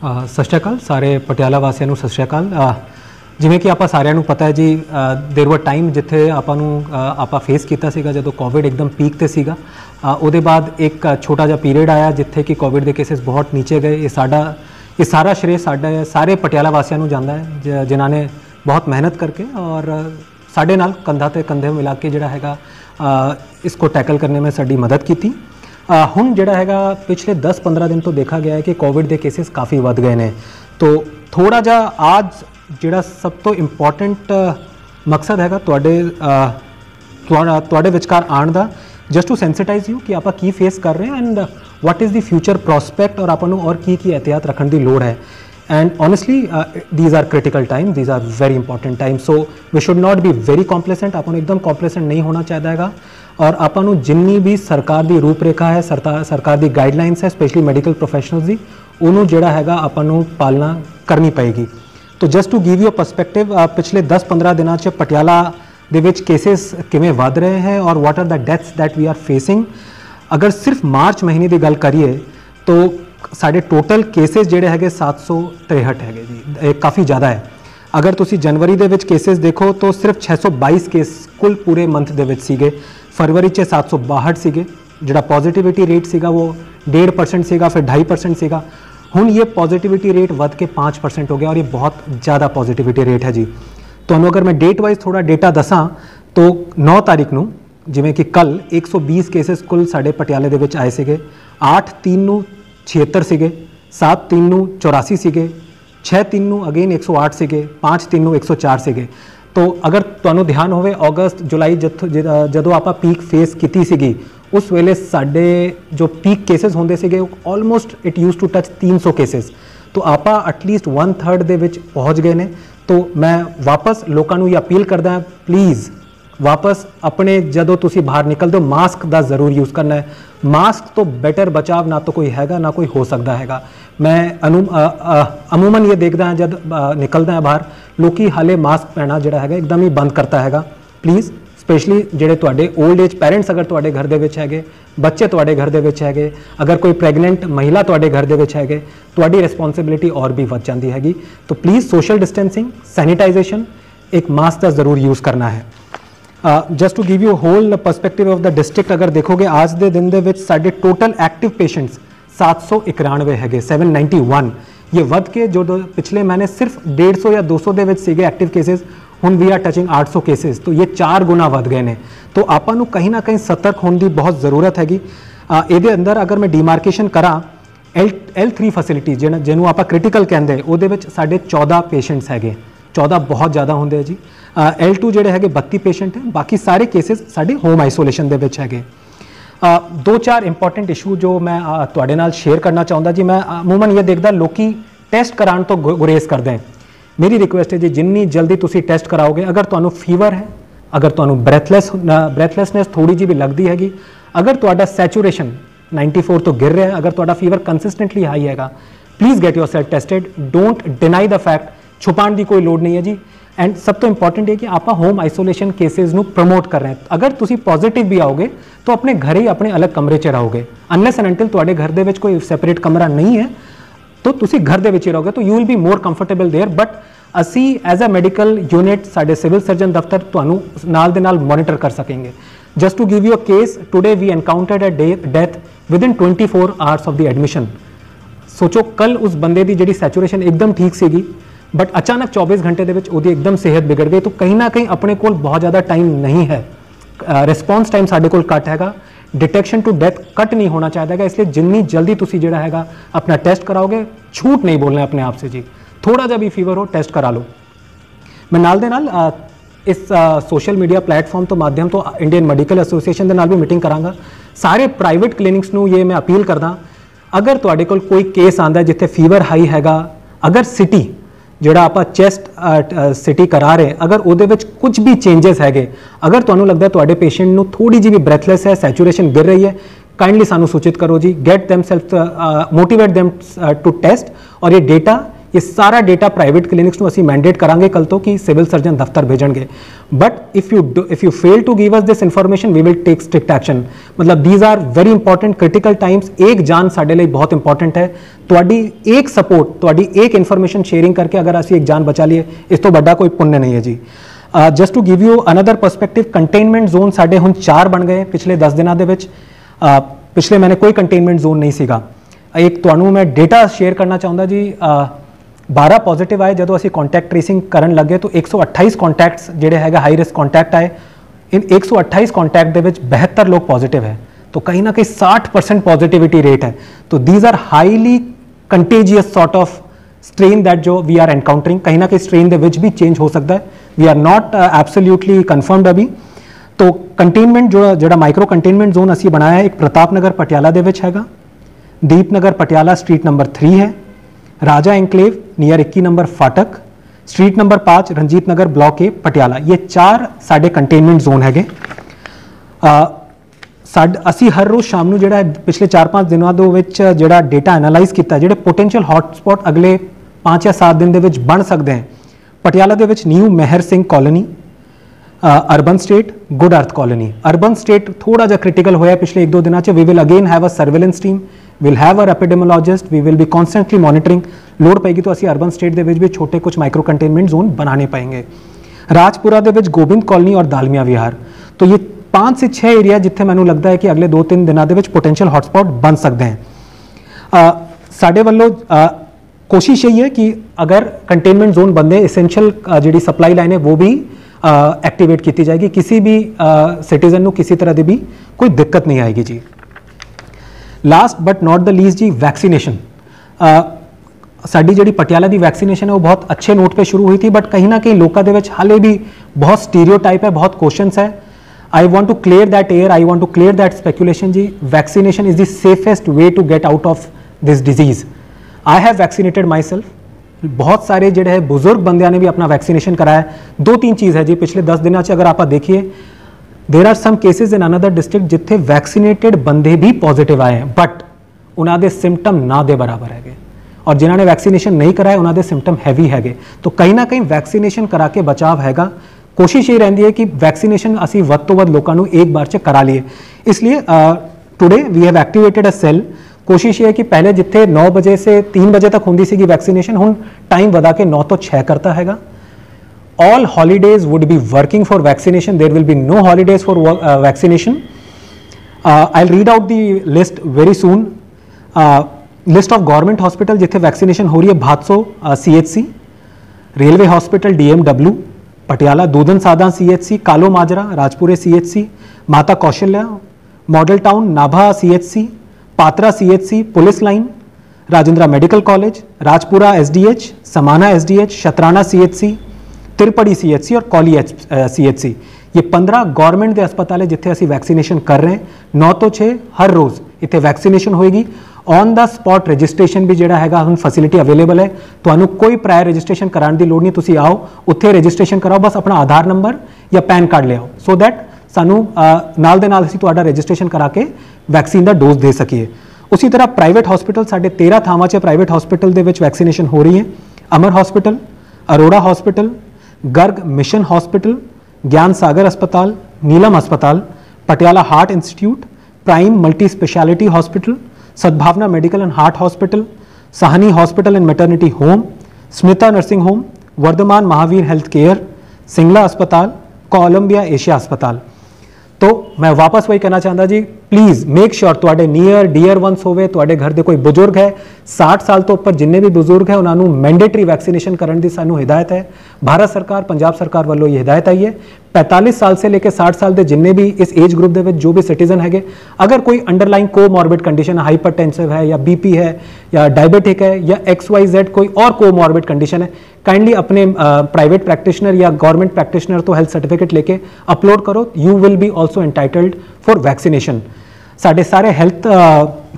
ਸਤਿ ਸ਼੍ਰੀ ਅਕਾਲ ਸਾਰੇ ਪਟਿਆਲਾ ਵਾਸੀਆਂ ਨੂੰ। ਸਤਿ ਸ਼੍ਰੀ ਅਕਾਲ। ਜਿਵੇਂ ਕਿ ਆਪਾਂ ਸਾਰਿਆਂ ਨੂੰ ਪਤਾ ਹੈ ਜੀ, ਦੇਰ वर ਟਾਈਮ ਜਿੱਥੇ ਆਪਾਂ ਫੇਸ ਕੀਤਾ ਸੀਗਾ ਜਦੋਂ ਕੋਵਿਡ ਇੱਕਦਮ ਪੀਕ ਤੇ ਸੀਗਾ। ਉਹਦੇ ਬਾਅਦ ਇੱਕ ਛੋਟਾ ਜਿਹਾ ਪੀਰੀਅਡ ਆਇਆ ਜਿੱਥੇ ਕਿ ਕੋਵਿਡ ਦੇ ਕੇਸਿਸ ਬਹੁਤ ਨੀਚੇ ਗਏ। ਇਹ ਸਾਰਾ ਸ਼੍ਰੇ ਸਾਡੇ ਸਾਰੇ ਪਟਿਆਲਾ ਵਾਸੀਆਂ ਨੂੰ ਜਾਂਦਾ ਹੈ ਜਿਨ੍ਹਾਂ ਨੇ ਬਹੁਤ ਮਿਹਨਤ ਕਰਕੇ ਔਰ ਸਾਡੇ ਨਾਲ ਕੰਧਾ ਤੇ ਕੰਧੇ ਮਿਲਾ ਕੇ ਜਿਹੜਾ ਹੈਗਾ इसको टैकल करने में साड़ी मदद की थी। हुण जिहड़ा हैगा पिछले 10-15 दिन तो देखा गया है कि कोविड के केसेस काफ़ी वध गए हैं। तो थोड़ा जा आज जिहड़ा सब तो इंपॉर्टेंट मकसद हैगा तुहाडे विचकार आउण दा, जस्ट टू सैंसिटाइज यू कि आपां की फेस कर रहे हैं and what is the future prospect और आपां नूं और की एहतियात रखने की लोड़ है। And honestly, these are critical times, these are very important times, so we should not be very complacent। आपको एकदम complacent नहीं होना चाहिए और आपको जिन्नी भी सरकार की रूपरेखा है, सरकार की गाइडलाइंस है, स्पेशली मेडिकल प्रोफेशनल्स की, उन्होंने जोड़ा है आपको पालना करनी पएगी। तो just to give you perspective, पिछले 10-15 दिनों च पटियाला दे विच केसेस किवें वध रहे हैं और what are the deaths that we are facing. अगर सिर्फ मार्च महीने की गल करिए तो साढ़े टोटल केसेस जोड़े है 763 है जी, काफ़ी ज़्यादा है। अगर तुसी जनवरी दे विच केसेस देखो तो सिर्फ 622 केस कुल पूरे मंथ दे विच सीगे। फरवरी च 762 सीगे, जिहड़ा पॉजिटिविटी रेट सीगा वो 1.5% सीगा, फिर 2.5% सीगा। हुण ये पॉजिटिविटी रेट वध के 5% हो गया और ये बहुत ज़्यादा पॉजिटिविटी रेट है जी। तो अगर मैं डेट वाइज थोड़ा डेटा दसां तो 9 तारीख नूं जिवें कि कल 120 केसेस कुल साढ़े पटियाले दे विच आए सीगे। 8/3 नूं 76 सीगे, 7/3 नूं 84 सीगे, 6/3 नूं अगेन 108 सीगे, 5/3 नूं 104 सीगे। तो अगर तुहानूं ध्यान होवे अगस्त जुलाई जदों आपां पीक फेस कीती सीगी उस वेले साडे जो पीक केसेस होंदे सीगे almost it use to touch 300 cases. तो आपां एटलीस्ट 1/3 दे विच पहुँच गए ने। तो मैं वापस लोकां नूं ये अपील करदा हां, प्लीज़ वापस अपने जदों तुसी बाहर निकलदे हो मास्क का जरूर यूज़ करना है। मास्क तो बेटर बचाव ना तो कोई हैगा ना कोई हो सकता हैगा। मैं अमूमन ये देखता है जब निकलता है बाहर लोग हाले मास्क पहना जोड़ा है एकदम ही बंद करता हैगा। प्लीज़ स्पेशली जेडे तुहाडे ओल्ड एज पेरेंट्स अगर तुहाडे घर दे विच हैगे, बच्चे तुहाडे घर दे विच हैगे, अगर कोई प्रेगनेंट महिला तुहाडे घर दे विच हैगे, तुहाडी रिस्पोंसिबिलिटी और भी वध जांदी हैगी। तो प्लीज़ सोशल डिस्टेंसिंग, सैनिटाइजेशन, एक मास्क का जरूर यूज़ करना है। Just to give you whole perspective of the district अगर देखोगे आज के दिन के साढ़े टोटल एक्टिव पेशेंट्स 791 है, 791। ये वध के जो पिछले महीने सिर्फ 150 या 200 के सीगे एक्टिव केसेस, हुण वी आर टचिंग 800 केसेस। तो ये 4 गुना वध गए हैं। तो आपां कहीं ना कहीं सतर्क होने की बहुत ज़रूरत हैगी। ये अंदर अगर मैं डिमार्केशन करा L3 फैसिलिटी जिन्होंने आप क्रिटिकल कहते वो साढ़े 14 पेशेंट्स है, 14 बहुत ज़्यादा होंगे जी। L2 जोड़े है 32 पेशेंट हैं, बाकी सारे केसेस साढ़े होम आइसोलेशन दे विच है। 2-4 इंपॉर्टेंट इशू जो मैं तुहाडे नाल शेयर करना चाहूँगा जी। मैं अमूमन ये देखता लोग टेस्ट कराने तो गुरेज करते हैं। मेरी रिक्वेस्ट है जी जिन्नी जल्दी तुसी टेस्ट कराओगे, अगर तुहानूं फीवर है, अगर तुहानूं ब्रैथलैसनेस थोड़ी जी भी लगती हैगी, अगर तुहाडा सैचुरेशन 94 तो गिर रहा है, अगर तुहाडा फीवर कंसिस्टेंटली हाई हैगा, please get yourself tested. Don't deny the fact, छुपाने की कोई लोड़ नहीं है जी। एंड सब तो इंपॉर्टेंट है कि आप होम आइसोलेशन केसेस नू प्रमोट कर रहे हैं। अगर तुसी पॉजिटिव भी आओगे तो अपने घर ही अपने अलग कमरे च रहोगे। अनलेस एंड अंटिल तुहाडे घर दे विच कोई सैपरेट कमरा नहीं है तो तुसी घर दे विच ही रहोगे, तो you will be more comfortable there. But असी एज अ मेडिकल यूनिट साडे सिविल सर्जन दफ्तर तुहानू नाल दे नाल मॉनिटर कर सकेंगे। Just to give you a case, today we encountered a death within 24 hours of the admission. सोचो कल उस बंदे की जिहड़ी सैचुरेशन एकदम ठीक सीगी बट अचानक 24 घंटे के एकदम सेहत बिगड़ गई। तो कहीं ना कहीं अपने को बहुत ज़्यादा टाइम नहीं है, रिस्पॉन्स टाइम साढ़े को घट हैगा, डिटेक्शन टू डेथ कट नहीं होना चाहिए। इसलिए जिन्नी जल्दी तुसी जिहड़ा हैगा अपना टेस्ट कराओगे, झूठ नहीं बोलना है अपने आप से जी। थोड़ा जा भी फीवर हो टेस्ट करा लो। मैं नाल दे नाल इस सोशल मीडिया प्लेटफॉर्म तो माध्यम तो इंडियन मेडिकल एसोसीएशन के नाल भी मीटिंग करांगा। सारे प्राइवेट क्लिनिक्स नूं ये मैं अपील करदा, अगर तुहाडे कोल कोई केस आंदा जिथे फीवर हाई हैगा, अगर सिटी जोड़ा आप चैसट सिटी करा रहे, अगर उहदे विच कुछ भी चेंजेस है, अगर तुहानूं लगदा तुहाडे पेशेंट नूं थोड़ी जी भी ब्रैथलैस है, सैचुरेशन गिर रही है, काइंडली सानू सूचित करो जी। Get them self, motivate them to test. और ये डेटा ये सारा डेटा प्राइवेट क्लिनिक्स ਨੂੰ ਅਸੀਂ ਮੈਂਡੇਟ ਕਰਾਂਗੇ ਕੱਲ ਤੋਂ ਕਿ ਸਿਵਲ ਸਰਜਨ ਦਫ਼ਤਰ ਭੇਜਣਗੇ। But if you fail to give us this information we will take strict action. ਮਤਲਬ these are very important critical times। एक ਜਾਨ ਸਾਡੇ ਲਈ ਬਹੁਤ ਇੰਪੋਰਟੈਂਟ ਹੈ। ਤੁਹਾਡੀ ਇੱਕ ਸਪੋਰਟ, ਤੁਹਾਡੀ ਇੱਕ ਇਨਫੋਰਮੇਸ਼ਨ ਸ਼ੇਅਰਿੰਗ ਕਰਕੇ ਅਗਰ ਅਸੀਂ ਇੱਕ ਜਾਨ ਬਚਾ ਲਈਏ, ਇਸ ਤੋਂ ਵੱਡਾ ਕੋਈ ਪੁੰਨ ਨਹੀਂ ਹੈ ਜੀ। Just to give you another perspective, containment zone ਸਾਡੇ ਹੁਣ 4 ਬਣ ਗਏ ਪਿਛਲੇ 10 ਦਿਨਾਂ ਦੇ ਵਿੱਚ। ਪਿਛਲੇ ਮਹੀਨੇ ਕੋਈ ਕੰਟੇਨਮੈਂਟ ਜ਼ੋਨ ਨਹੀਂ ਸੀਗਾ। ਇੱਕ ਤੁਹਾਨੂੰ ਮੈਂ ਡੇਟਾ ਸ਼ੇਅਰ ਕਰਨਾ ਚਾਹੁੰਦਾ ਜੀ। 12 ਪੋਜ਼ਿਟਿਵ ਆਏ ਜਦੋਂ ਅਸੀਂ ਕੰਟੈਕਟ ਟ੍ਰੇਸਿੰਗ ਕਰਨ ਲੱਗੇ ਤਾਂ 128 ਕੰਟੈਕਟਸ ਜਿਹੜੇ ਹੈਗਾ ਹਾਈ ਰਿਸਕ ਕੰਟੈਕਟ ਆਏ। इन 128 कॉन्टैक्ट ਦੇ ਵਿੱਚ 72 लोग पॉजिटिव है, तो कहीं ना कहीं 60% पॉजिटिविटी रेट है। तो these are highly contagious sort of strain that जो वी आर एनकाउंटरिंग। कहीं ना कहीं स्ट्रेन ਦੇ ਵਿੱਚ भी चेंज हो सकता है। We are not absolutely confirmed अभी। तो कंटेनमेंट ਜਿਹੜਾ माइक्रो कंटेनमेंट जोन ਅਸੀਂ ਬਣਾਇਆ ਹੈ, ਇੱਕ ਪ੍ਰਤਾਪ ਨਗਰ ਪਟਿਆਲਾ ਦੇ ਵਿੱਚ ਹੈਗਾ, ਦੀਪ ਨਗਰ ਪਟਿਆਲਾ स्ट्रीट नंबर 3 है, राजा एनक्लेव नियर 21 नंबर फाटक, street number 5 Ranjit Nagar block A Patiala. ये 4 साढ़े कंटेनमेंट जोन है। असी हर रोज़ शाम ਨੂੰ ਜਿਹੜਾ पिछले 4-5 ਦਿਨਾਂ ਦੇ ਵਿੱਚ ਜਿਹੜਾ ਡੇਟਾ ਐਨਾਲਾਈਜ਼ ਕੀਤਾ, ਜਿਹੜੇ ਪੋਟੈਂਸ਼ੀਅਲ ਹੌਟਸਪੌਟ ਅਗਲੇ 5 ਜਾਂ 7 ਦਿਨ ਦੇ ਵਿੱਚ ਬਣ ਸਕਦੇ ਹਨ। ਪਟਿਆਲਾ ਦੇ ਵਿੱਚ new Mehar Singh colony, urban estate good earth colony. Urban estate थोड़ा जा क्रिटिकल होया पिछले 1-2 दिनों च। We will again have a surveillance team, will have a epidemiologist, we will be constantly monitoring. लोड़ पैगी तो असी अर्बन स्टेट के भी छोटे कुछ माइक्रो कंटेनमेंट जोन बनाने पाएंगे। राजपुरा के गोबिंद कॉलोनी और दालमिया विहार, तो ये 5 से 6 एरिया जिथे मैनू लगता है कि अगले 2-3 दिनों के पोटेंशियल हॉटस्पॉट बन सकते हैं। साडे वालों कोशिश यही है कि अगर कंटेनमेंट जोन बनते, एसेंशियल जी सप्लाई लाइन है वो भी एक्टिवेट की जाएगी। किसी भी सिटीजन को किसी तरह की भी कोई दिक्कत नहीं आएगी जी। Last but not the least जी, वैक्सीनेशन। साड़ी जी पटियाला की वैक्सीनेशन है वो बहुत अच्छे नोट पे शुरू हुई थी, बट कहीं ना कहीं लोगों के हाले भी बहुत स्टीरियोटाइप है, बहुत क्वेश्चंस है। I want to clear that air, I want to clear that speculation जी। Vaccination is the safest way to get out of this disease. I have vaccinated myself. बहुत सारे जोड़े है बुजुर्ग बंदियां ने भी अपना वैक्सीनेशन कराया। 2-3 चीज़ है जी पिछले 10 दिनों से अगर आप देखिए, there are some cases in another district जिथे वैक्सीनेटेड बंदे भी पॉजिटिव आए हैं, बट उन्होंने सिम्पटम ना दे बराबर है, और जिन्होंने वैक्सीनेशन नहीं कराया उन्होंने सिम्पटम हैवी है। तो कहीं ना कहीं वैक्सीनेशन करा के बचाव हैगा। कोशिश ये रही है कि वैक्सीनेशन असी वध तो वध लोगों को एक बार च करा लिए। इसलिए today we have activated a cell. कोशिश ये है कि पहले जिथे 9 बजे से 3 बजे तक होंदी सी वैक्सीनेशन, हुण टाइम वधा के 9 तो 6 करता हैगा। All holidays would be working for vaccination, there will be no holidays for vaccination. I will read out the list very soon. List of government hospital जिथे वैक्सीनेशन हो रही है, Bhadson CHC, railway hospital DMW Patiala, Dudhan Sadhan CHC, Kalo Majra राजपुरे CHC, Mata Kaushalya, model town Nabha CHC, Patran CHC, police line, Rajindra medical college, Rajpura SDH, Samana SDH, Shatrana CHC, Tripuri CHC और कौली CHC। ये 15 government के अस्पताल है जिथे असी वैक्सीनेशन कर रहे हैं। 9 तो 6 हर रोज़ इतने वैक्सीनेशन होएगी। ऑन द स्पॉट रजिस्ट्रेशन भी जोड़ा है हम फैसिलिटी अवेलेबल है। तो कोई प्रायर रजिस्ट्रेशन कराने की लोड़ नहीं, तुसी आओ उत्थे रजिस्ट्रेशन कराओ, बस अपना आधार नंबर या पैन कार्ड ले आओ, सो दैट सानू नाल दे नाल असीं तुहाडा रजिस्ट्रेशन करा के वैक्सीन का डोज दे सकीए। उसी तरह प्राइवेट हॉस्पिटल साढ़े 13 थावां च प्राइवेट हॉस्पिटल दे विच वैक्सीनेशन हो रही है। Amar hospital, Arora hospital, Garg mission hospital, Gyan Sagar अस्पताल, नीलम अस्पताल, Patiala heart institute, prime multi speciality hospital, Sadbhavna medical and heart hospital, Sahni hospital and maternity home, Smita nursing home, Vardhman Mahavir health care, Singla अस्पताल, कोलंबिया एशिया अस्पताल। तो मैं वापस वही कहना चाहता जी, प्लीज़ मेक श्योर तुहाडे नियर डियर वंस होवे, तुहाडे घर दे कोई बुजुर्ग है 60 साल तो उपर जिन्ने भी बुजुर्ग है उन्होंने मैंडेटरी वैक्सीनेशन करने की सानू हिदायत है। भारत सरकार पंजाब सरकार वालों ये हिदायत आई है। 45 साल से लेकर 60 साल के जिन्ने भी इस एज ग्रुप के जो भी सिटीजन है, अगर कोई अंडरलाइन कोमॉर्बिड कंडीशन है, हाइपरटेंसिव है या BP है या डायबिटिक है या XYZ कोई और कोमॉर्बिड कंडीशन है, काइंडली अपने प्राइवेट प्रैक्टिशनर या गवर्नमेंट प्रैक्टिशनर तो हेल्थ सर्टिफिकेट लेके अपलोड करो। You will B also entitled for vaccination. साढ़े सारे health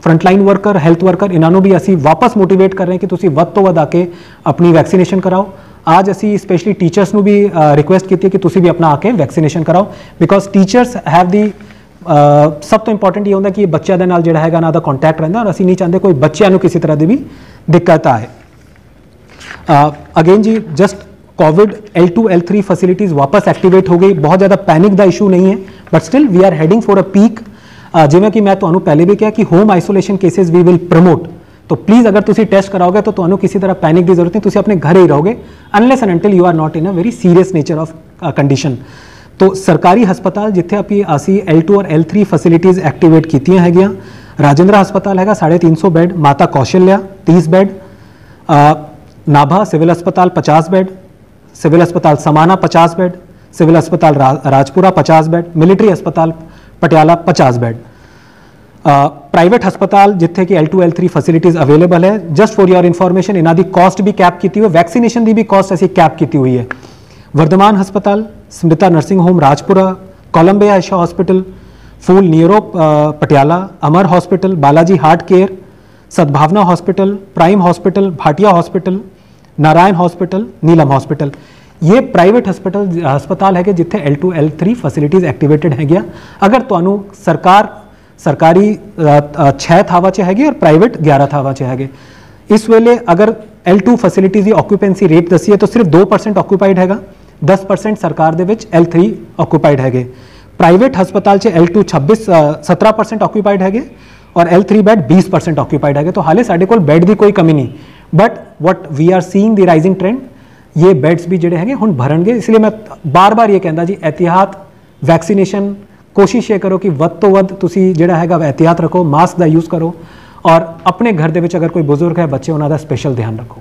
frontline worker, health worker, इन्होंने भी असी वापस मोटिवेट कर रहे हैं कि तुसी वध तो वध आके अपनी वैक्सीनेशन कराओ। आज असी स्पेशली टीचर्स को भी रिक्वेस्ट की कि तुसी भी अपना आके वैक्सीनेशन कराओ, बिकॉज टीचर्स हैव दी सब तो इंपॉर्टेंट ये होता कि बच्चों के नाल जिहड़ा हैगा ना दा कॉन्टैक्ट रहिंदा, और असी नहीं चाहते कोई बच्चों को किसी तरह की भी दिक्कत आए। अगेन जी just COVID L2 L3 facilities वापस एक्टिवेट हो गई, बहुत ज़्यादा पैनिक का इशू नहीं है, but still we are heading for a peak. जिवें कि मैं ਤੁਹਾਨੂੰ पहले भी कहा कि home isolation cases we will promote. तो प्लीज़ अगर तुसी टेस्ट कराओगे तो ਤੁਹਾਨੂੰ किसी तरह पैनिक की जरूरत नहीं, तुसी अपने घर ही रहोगे unless and until you are not in a very serious nature of condition. तो सरकारी हस्पताल जिथे असी L2 और L3 फैसिलिटीज़ एक्टिवेट कीतियां हैगियां, राजेंद्र हस्पताल हैगा 350 बेड, माता कौशल्या 30 बेड, नाभा सिविल अस्पताल 50 बेड, सिविल अस्पताल समाना 50 बेड, सिविल अस्पताल राजपुरा 50 बेड, मिलिट्री अस्पताल पटियाला 50 बेड। प्राइवेट हस्पताल जिथे कि L2 L3 फैसिलिटीज़ अवेलेबल है। जस्ट फॉर योर इन्फॉर्मेशन इन्हों की कॉस्ट भी कैप की हुई है, वैक्सीनेशन की भी कॉस्ट असी कैप की हुई है। वर्धमान हस्पताल, Smrita nursing home Rajpura, Columbia Asia hospital, फूल neuro Patiala, Amar hospital, Balaji heart care, Sadbhavna hospital, prime hospital, Bhatia hospital, Narayan hospital, Neelam hospital, ये प्राइवेट हस्पताल है कि जिथे L2 L3 फैसिलिटीज़ एक्टिवेटेड है। अगर तुहानू सरकारी 6 थावां च हैगी और प्राइवेट 11 थावां च हैगे। इस वेले अगर L2 फैसिलिटीज़ की ऑक्यूपेंसी रेट दसी है तो सिर्फ 2% ऑक्यूपाइड हैगा, 10% सरकार दे विच L3 ऑक्यूपाइड हैगे। प्राइवेट हस्पताल च L2 17% ऑक्यूपाइड हैगे और L3 बैड 20% ऑक्यूपाइड हैगे। तो हाले साडे कोल बैड की कोई कमी नहीं, but what we are seeing the rising trend, ये बैड्स भी जिहड़े हैगे हुण भरनगे। इसलिए मैं बार बार ये कहंदा जी एहतियात, वैक्सीनेशन, कोशिश ये करो कि वध तो वध तुसी जिहड़ा हैगा एहतियात रखो, मास्क का यूज़ करो और अपने घर दे विच अगर कोई बुजुर्ग है, बच्चे, उन्हां दा स्पेशल ध्यान रखो।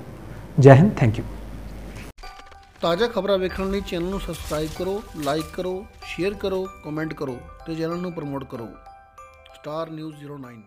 जय हिंद, थैंक यू। ताज़ा खबरां वेखण लई चैनल नूं सबसक्राइब करो, लाइक करो, शेयर करो, कमेंट करो ते चैनल नूं प्रमोट करो। Star news 09।